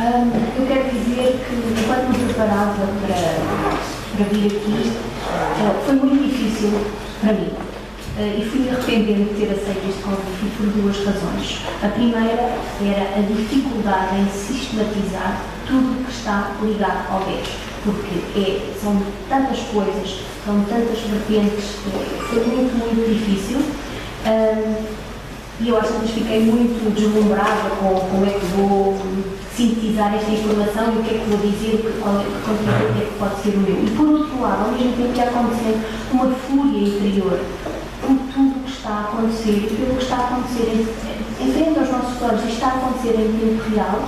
Eu quero dizer que, enquanto me preparava para vir aqui, foi muito difícil para mim. E fui arrependendo de ter aceito este convite por duas razões. A primeira era a dificuldade em sistematizar tudo o que está ligado ao BES, porque são tantas coisas, são tantas vertentes, foi muito difícil. E eu às vezes fiquei muito deslumbrada com como é que vou sintetizar esta informação e o que é que vou dizer, qual é que conteúdo é que pode ser o meu. E por outro lado, ao mesmo tempo que aconteceu uma fúria interior por tudo o que está a acontecer e pelo que está a acontecer em frente aos nossos olhos, e está a acontecer em tempo real,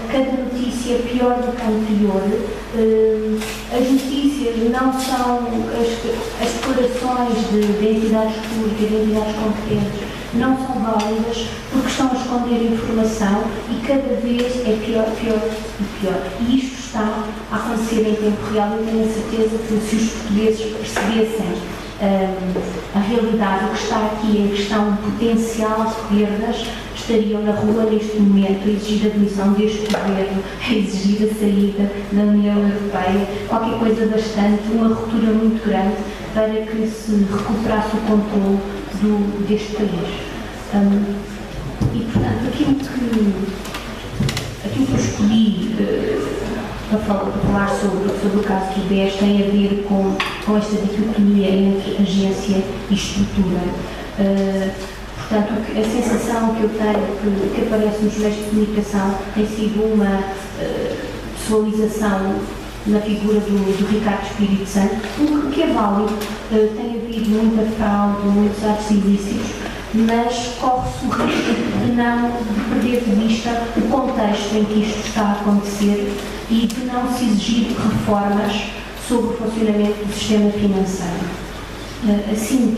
cada notícia é pior do que a anterior, as notícias não são as declarações de entidades públicas, de entidades competentes, não são válidas porque estão a esconder informação e cada vez é pior e pior. E isto está a acontecer em tempo real. Eu tenho a certeza que se os portugueses percebessem a realidade, o que está aqui em questão de potencial de perdas, estariam na rua neste momento a exigir a demissão deste governo, a exigir a saída da União Europeia, qualquer coisa bastante, uma ruptura muito grande para que se recuperasse o controle deste país. E, portanto, aquilo que eu escolhi para falar sobre o caso do BES tem a ver com esta dicotomia entre agência e estrutura. Portanto, a sensação que eu tenho que aparece nos meios de comunicação tem sido uma pessoalização na figura do Ricardo Espírito Santo, o que é válido. Tem havido muita fraude, muitos atos ilícitos, mas corre-se o risco de perder de vista o contexto em que isto está a acontecer e de não se exigir reformas sobre o funcionamento do sistema financeiro. Assim,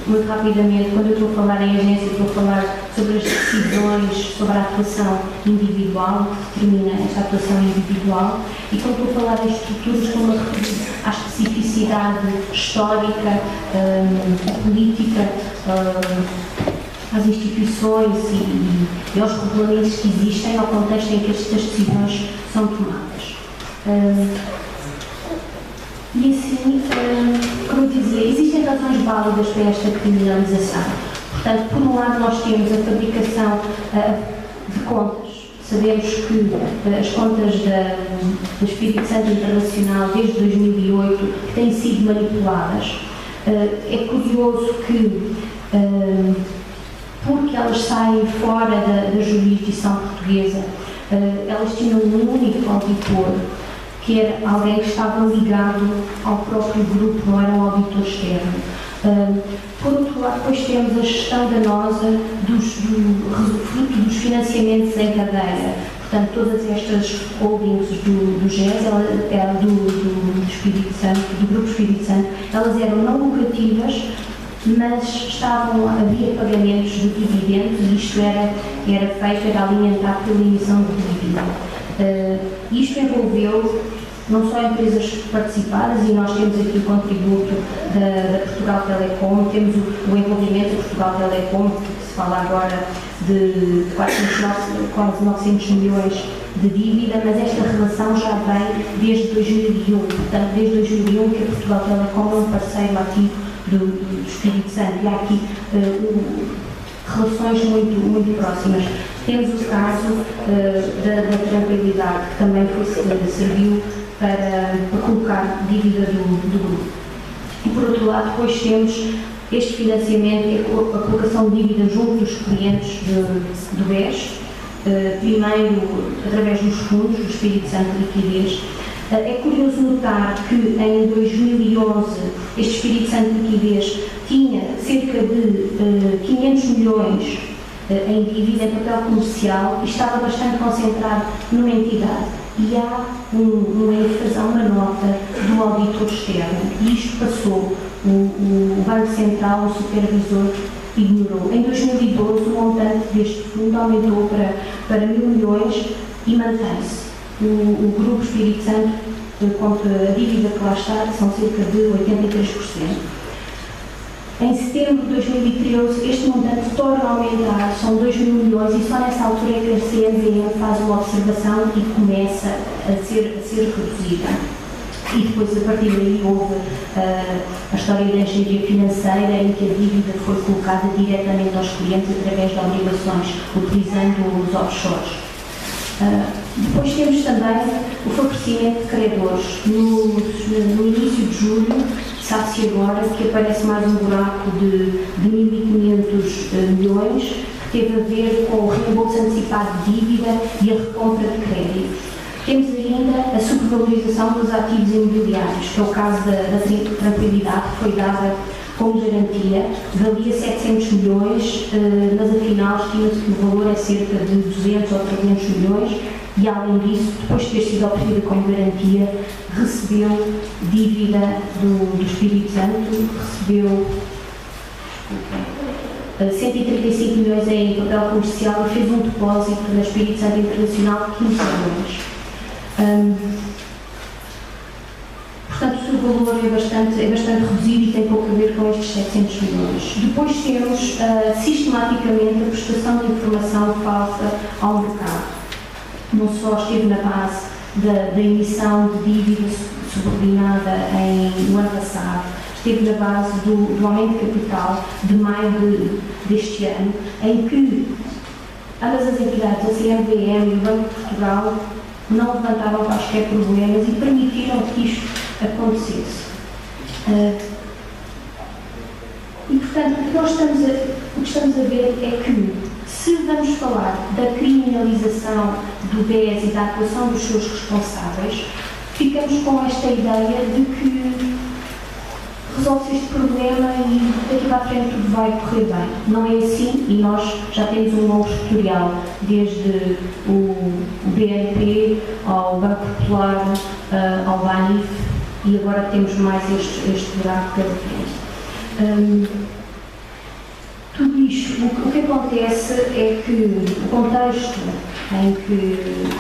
muito rapidamente, quando eu estou a falar em agência, estou a falar sobre as decisões, sobre a atuação individual, que determina esta atuação individual, e quando estou a falar em estruturas, estou-me a referir à especificidade histórica, política, às instituições e aos regulamentos que existem, ao contexto em que estas decisões são tomadas. E assim, como eu dizia, existem razões válidas para esta criminalização. Portanto, por um lado nós temos a fabricação de contas. Sabemos que as contas do Espírito Santo Internacional desde 2008 têm sido manipuladas. É curioso que, porque elas saem fora da jurisdição portuguesa, elas tinham um único auditor, que era alguém que estava ligado ao próprio grupo, não era um auditor externo. Por outro lado, depois temos a gestão danosa fruto dos financiamentos em cadeia. Portanto, todas estas holdings do GES, do Espírito Santo, do Grupo Espírito Santo, elas eram não lucrativas, mas havia pagamentos de dividendos e isto era alimentado pela emissão de dividendos. Isto envolveu não só empresas participadas, e nós temos aqui o contributo da Portugal Telecom, temos o envolvimento da Portugal Telecom, que se fala agora de quase 900 milhões de dívida, mas esta relação já vem desde 2001, portanto desde 2001 que a Portugal Telecom é um parceiro ativo do Espírito Santo, e há aqui relações muito próximas. Temos o caso da Tranquilidade, que também serviu para colocar dívida do grupo. E por outro lado, depois temos este financiamento e a colocação de dívida junto dos clientes do BES, primeiro através dos fundos do Espírito Santo Liquidez. É curioso notar que em 2011 este Espírito Santo Liquidez tinha cerca de 500 milhões em dívida em papel comercial e estava bastante concentrado numa entidade. E há uma ênfase, uma nota do auditor externo. E isto passou, o Banco Central, o supervisor, ignorou. Em 2012 o montante deste fundo aumentou para 1.000 milhões e mantém-se. O Grupo Espírito Santo, contra a dívida que lá está, são cerca de 83%. Em setembro de 2013, este montante torna a aumentar, são 2 mil milhões, e só nessa altura é que a CMVM faz uma observação e começa a ser reduzida. E depois, a partir daí, houve a história da engenharia financeira, em que a dívida foi colocada diretamente aos clientes através de obrigações, utilizando os offshores. Depois temos também o favorecimento de credores. No início de julho, sabe-se agora que aparece mais um buraco de 1.500 milhões, que teve a ver com o reembolso antecipado de dívida e a recompra de créditos. Temos ainda a supervalorização dos ativos imobiliários, que é o caso da Tranquilidade, que foi dada como garantia, valia 700 milhões, mas afinal estima-se que o valor é cerca de 200 ou 300 milhões, e além disso, depois de ter sido oferecida como garantia, recebeu dívida do Espírito Santo, recebeu 135 milhões em papel comercial e fez um depósito na Espírito Santo Internacional de 15 milhões. Portanto, o seu valor é bastante reduzido e tem pouco a ver com estes 700 milhões. Depois temos sistematicamente a prestação de informação falsa ao mercado. Não só esteve na base da emissão de dívida subordinada no ano passado, esteve na base do aumento de capital de maio deste ano, em que ambas as entidades, a CMVM e o Banco de Portugal, não levantaram quaisquer problemas e permitiram que isto acontecesse. E, portanto, o que estamos a ver é que, se vamos falar da criminalização do BES e da atuação dos seus responsáveis, ficamos com esta ideia de que resolve-se este problema e daqui para a frente tudo vai correr bem. Não é assim, e nós já temos um longo historial, desde o BNP, ao Banco Popular, ao BANIF, e agora temos mais este buraco pela frente. Tudo isto, o que acontece é que o contexto em que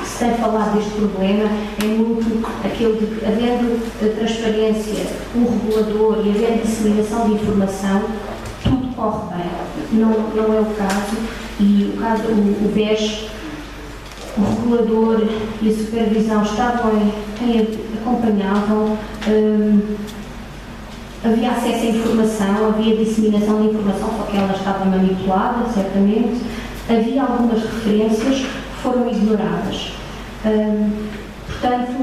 se tem falado deste problema é muito aquele de que, havendo transparência, um regulador e havendo disseminação de informação, tudo corre bem. Não é o caso, e o BES, o regulador e a supervisão acompanhavam. Havia acesso à informação, havia disseminação de informação, só que ela estava manipulada, certamente. Havia algumas referências que foram ignoradas. Portanto,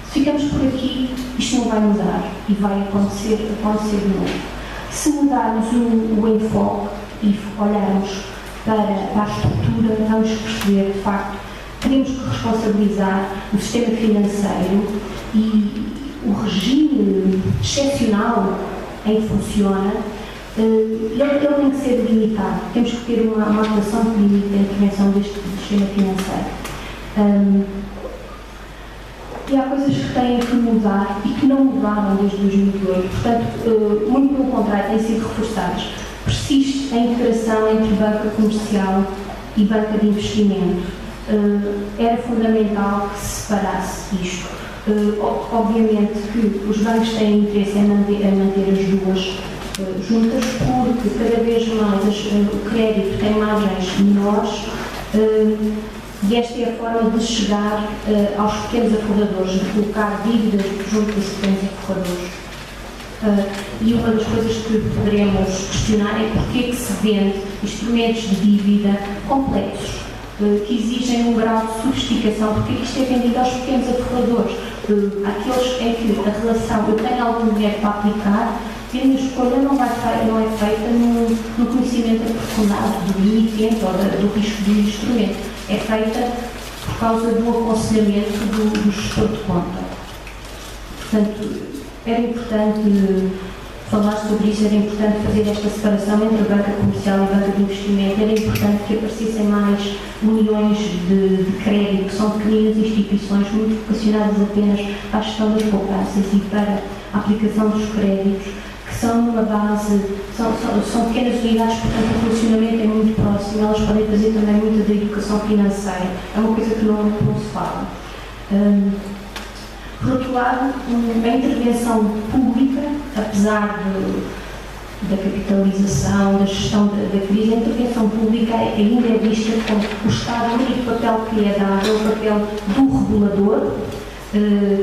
se ficamos por aqui, isto não vai mudar e vai acontecer de novo. Se mudarmos o enfoque e olharmos para a estrutura, vamos perceber, de facto, que temos que responsabilizar o sistema financeiro e o regime excepcional em que funciona, ele tem que ser delimitado. Temos que ter uma atuação que limite a intervenção deste sistema financeiro. E há coisas que têm que mudar e que não mudaram desde 2008. Portanto, muito pelo contrário, têm sido reforçadas. Persiste a integração entre banca comercial e banca de investimento. Era fundamental que se separasse isto. Obviamente que os bancos têm interesse em manter as duas juntas, porque cada vez mais o crédito tem margens menores, e esta é a forma de chegar aos pequenos aforradores, de colocar dívidas junto desses pequenos aforradores. E uma das coisas que poderemos questionar é porque é que se vende instrumentos de dívida complexos, que exigem um grau de sofisticação, porque isto é vendido aos pequenos aforradores, aqueles em que a relação, eu tenho algum dinheiro para aplicar, e a minha escolha não é feita no conhecimento aprofundado do emitente ou do risco do instrumento, é feita por causa do aconselhamento do gestor de conta. Portanto, era importante falar sobre isso, era importante fazer esta separação entre a banca comercial e a banca de investimento, era importante que aparecessem mais uniões de crédito, que são pequenas instituições muito vocacionadas apenas para a gestão das poupanças e para a aplicação dos créditos, que são uma base, são pequenas unidades, portanto o funcionamento é muito próximo, elas podem fazer também muita da educação financeira, é uma coisa que não se fala. Por outro lado, a intervenção pública, apesar da capitalização, da gestão da crise, a intervenção pública ainda é vista como o Estado, o único papel que lhe é dado é o papel do regulador,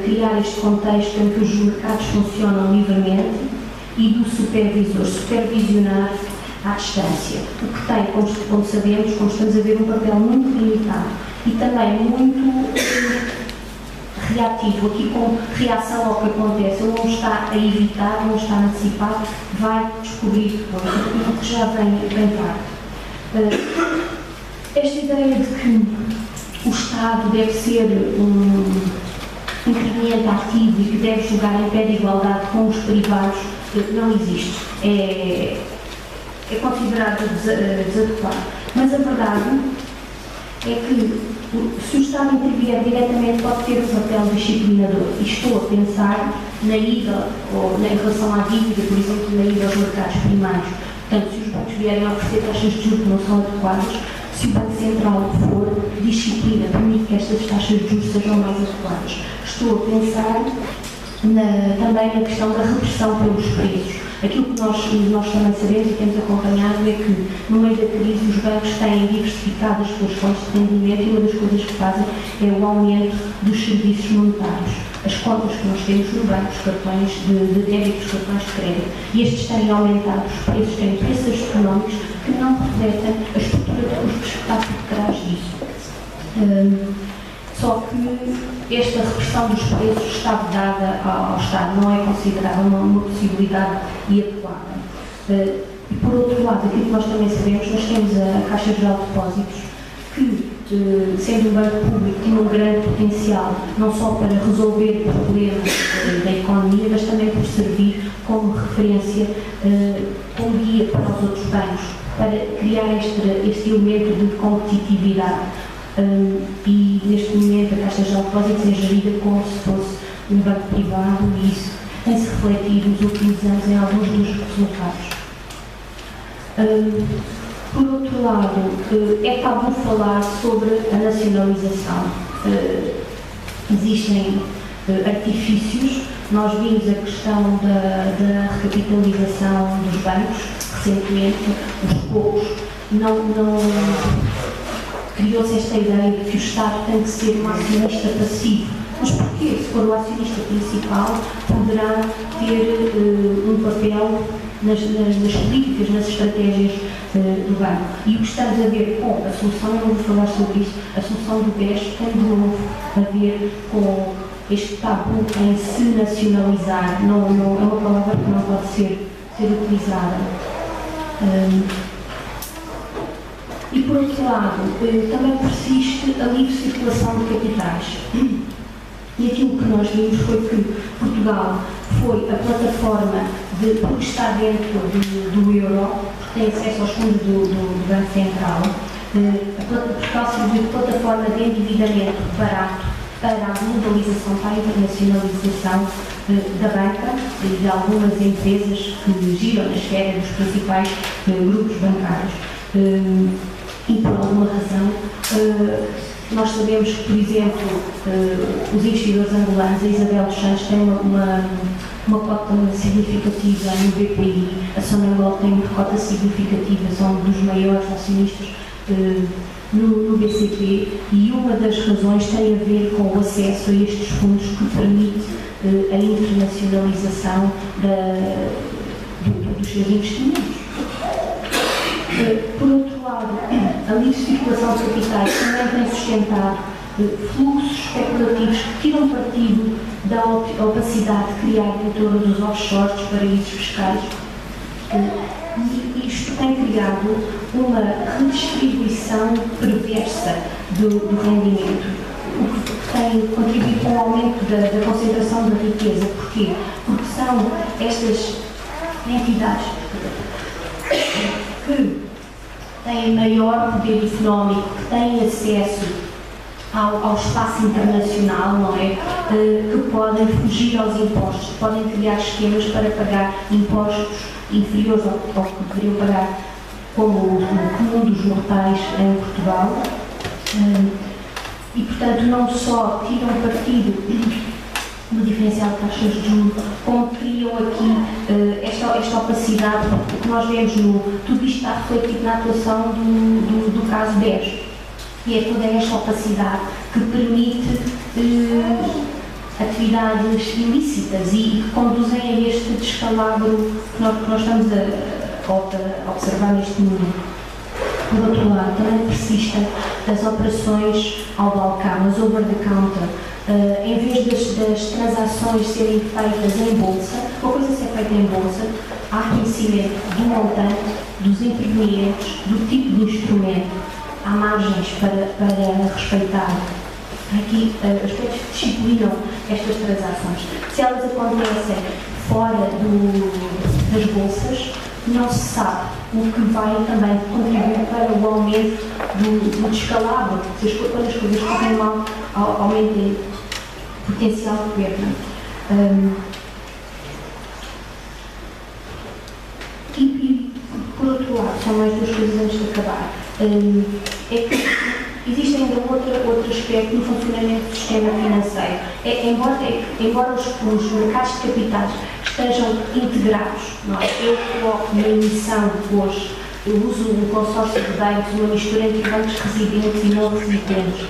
criar este contexto em que os mercados funcionam livremente, e do supervisor, supervisionar à distância, o que tem, como sabemos, como estamos a ver, um papel muito limitado e também muito reativo, aqui com reação ao que acontece. Ele não está a evitar, não está a antecipar, vai descobrir depois, aquilo que já vem tarde. Esta ideia de que o Estado deve ser um interveniente ativo e que deve jogar em pé de igualdade com os privados não existe. É considerado desadequado. Mas a verdade é que se o Estado intervier diretamente pode ter um papel disciplinador. E estou a pensar na ida, ou em relação à dívida, por exemplo, na ida aos mercados primários. Portanto, se os bancos vierem a oferecer taxas de juros que não são adequadas, se o Banco Central for disciplina, permite que estas taxas de juros sejam mais adequadas. Estou a pensar também na questão da repressão pelos preços. Aquilo que nós também sabemos e temos acompanhado é que, no meio da crise, os bancos têm diversificado as suas fontes de rendimento e uma das coisas que fazem é o aumento dos serviços monetários. As contas que nós temos no banco, os cartões de débito, os cartões de crédito, e estes têm aumentado os preços, têm preços astronómicos que não refletem a estrutura de custos que está por trás disso. Só que esta repressão dos preços está vedada ao Estado, não é considerada uma possibilidade adequada. E por outro lado, aquilo que nós também sabemos, nós temos a Caixa Geral de Depósitos, que, sendo um banco público, tinha um grande potencial, não só para resolver problemas da economia, mas também por servir como referência, como guia para os outros bancos, para criar este elemento de competitividade. E neste momento a Caixa Geral de Depósitos é gerida como se fosse um banco privado e isso tem-se refletido nos últimos anos em alguns dos resultados. Por outro lado, é tabu falar sobre a nacionalização. Existem artifícios, nós vimos a questão da recapitalização dos bancos recentemente, os poucos criou-se esta ideia de que o Estado tem que ser um acionista passivo. Mas porquê? Se for o acionista principal, poderá ter um papel nas políticas, nas estratégias do banco. E o que estamos a ver com a solução, eu não vou falar sobre isso, a solução do BES tem de novo a ver com este tabu em se nacionalizar. Não é uma palavra que não pode ser utilizada. E, por outro lado, também persiste a livre circulação de capitais. E aquilo que nós vimos foi que Portugal foi a plataforma porque está dentro do euro, porque tem acesso aos fundos do Banco Central, Portugal serviu de plataforma de endividamento barato para a globalização, para a internacionalização da banca e de algumas empresas que giram na esfera dos principais grupos bancários. E por alguma razão, nós sabemos que, por exemplo, os investidores angolanos, a Isabel dos Santos tem uma cota significativa no BPI, a Sonangol tem uma cota significativa, são dos maiores acionistas no BCP, e uma das razões tem a ver com o acesso a estes fundos que permite a internacionalização dos seus investimentos. Por outro lado, a livre circulação de capitais também tem sustentado fluxos especulativos que tiram partido da opacidade criada em torno dos offshores, dos paraísos fiscais, e isto tem criado uma redistribuição perversa do rendimento, o que tem contribuído com o aumento da concentração da riqueza. Porquê? Porque são estas entidades que têm maior poder económico, que têm acesso ao espaço internacional, não é? Que podem fugir aos impostos, podem criar esquemas para pagar impostos inferiores ao que deveriam pagar como o comum dos mortais em Portugal. E, portanto, não só tiram partido do diferencial de taxas de juros, como criam aqui esta opacidade, o que nós vemos tudo isto está refletido na atuação do caso BES. E é toda esta opacidade que permite atividades ilícitas e que conduzem a este descalabro que nós estamos a observar neste momento. Por outro lado, também persistem as operações ao balcão, as over-the-counter. Em vez das transações serem feitas em bolsa, uma coisa ser feita em bolsa, há conhecimento do montante, dos intervenientes, do tipo de instrumento, há margens para respeitar. Aqui, aspectos que disciplinam estas transações. Se elas acontecem fora das bolsas, não se sabe, o que vai também contribuir para o aumento do descalabro. Quando as coisas correm mal, aumentem o potencial de perda. E, por outro lado, são mais duas coisas antes de acabar. É que existe ainda outro aspecto no funcionamento do sistema financeiro. Embora os mercados de capitais estejam integrados, não é? Eu coloco na emissão hoje, eu uso um consórcio de bancos, uma mistura entre bancos residentes e não residentes.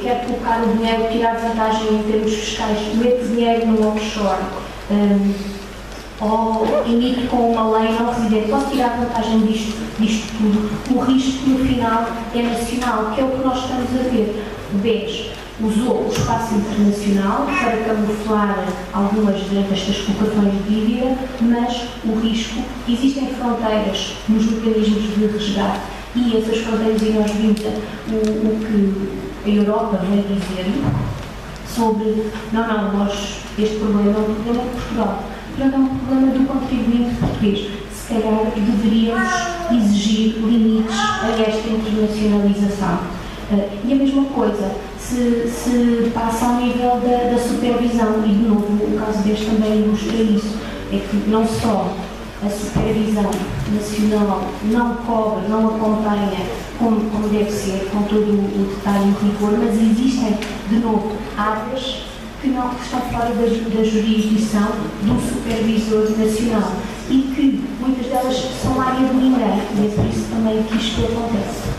Quero colocar o dinheiro, tirar vantagem em termos fiscais, meto dinheiro no offshore. Ou emito com uma lei não residente, posso tirar vantagem disto tudo. O risco no final é nacional, que é o que nós estamos a ver. O BES usou o espaço internacional para camuflar algumas destas colocações de dívida, mas o risco, existem fronteiras nos mecanismos de resgate e essas fronteiras, e nós vimos o que a Europa veio dizer sobre, este problema é um problema de Portugal. É um problema do contribuinte português. Se calhar deveríamos exigir limites a esta internacionalização. E a mesma coisa, se passa ao nível da supervisão, e de novo o caso deste também ilustra isso, é que não só a supervisão nacional não cobre, não acompanha como deve ser, com todo o detalhe e o rigor, mas existem, de novo, áreas que estão fora da jurisdição do supervisor nacional e que muitas delas são área de ninguém, e é por isso também que isto acontece.